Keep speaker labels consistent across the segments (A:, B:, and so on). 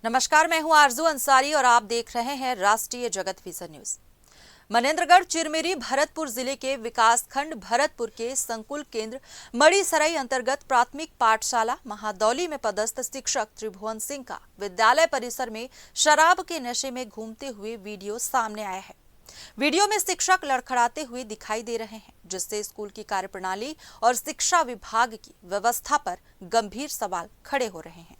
A: नमस्कार, मैं हूं आरजू अंसारी और आप देख रहे हैं राष्ट्रीय जगत विजन न्यूज। मनेंद्रगढ़ चिरमिरी भरतपुर जिले के विकासखंड भरतपुर के संकुल केंद्र मड़ीसराई अंतर्गत प्राथमिक पाठशाला महादौली में पदस्थ शिक्षक त्रिभुवन सिंह का विद्यालय परिसर में शराब के नशे में घूमते हुए वीडियो सामने आया है। वीडियो में शिक्षक लड़खड़ाते हुए दिखाई दे रहे हैं, जिससे स्कूल की कार्यप्रणाली और शिक्षा विभाग की व्यवस्था पर गंभीर सवाल खड़े हो रहे हैं।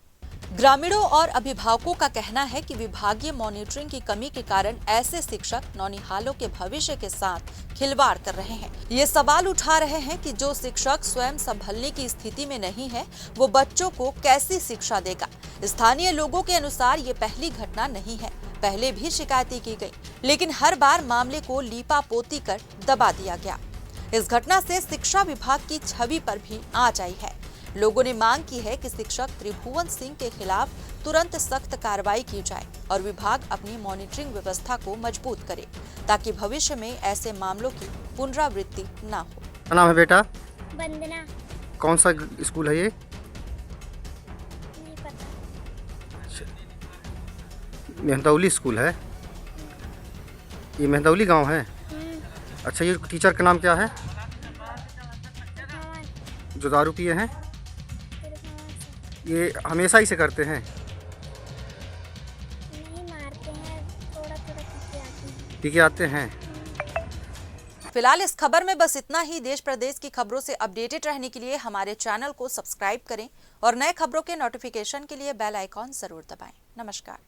A: ग्रामीणों और अभिभावकों का कहना है कि विभागीय मॉनिटरिंग की कमी के कारण ऐसे शिक्षक नौनिहालों के भविष्य के साथ खिलवाड़ कर रहे हैं। ये सवाल उठा रहे हैं कि जो शिक्षक स्वयं संभलने की स्थिति में नहीं है, वो बच्चों को कैसी शिक्षा देगा। स्थानीय लोगों के अनुसार ये पहली घटना नहीं है, पहले भी शिकायतें की गई, लेकिन हर बार मामले को लीपापोती कर दबा दिया गया। इस घटना से शिक्षा विभाग की छवि पर भी आंच आई है। लोगों ने मांग की है कि शिक्षक त्रिभुवन सिंह के खिलाफ तुरंत सख्त कार्रवाई की जाए और विभाग अपनी मॉनिटरिंग व्यवस्था को मजबूत करे, ताकि भविष्य में ऐसे मामलों की पुनरावृत्ति न हो।
B: क्या नाम है बेटा?
C: वंदना।
B: कौन सा स्कूल है ये?
C: नहीं पता।
B: मेहदौली स्कूल है? ये मेहदौली गांव है? अच्छा, ये टीचर का नाम क्या है जो दारू पिए हैं? ये हमेशा ही से करते हैं?
C: नहीं मारते हैं, थोड़ा थोड़ा
B: पी के आते हैं।
A: फिलहाल इस खबर में बस इतना ही। देश प्रदेश की खबरों से अपडेटेड रहने के लिए हमारे चैनल को सब्सक्राइब करें और नए खबरों के नोटिफिकेशन के लिए बेल आइकॉन जरूर दबाएं। नमस्कार।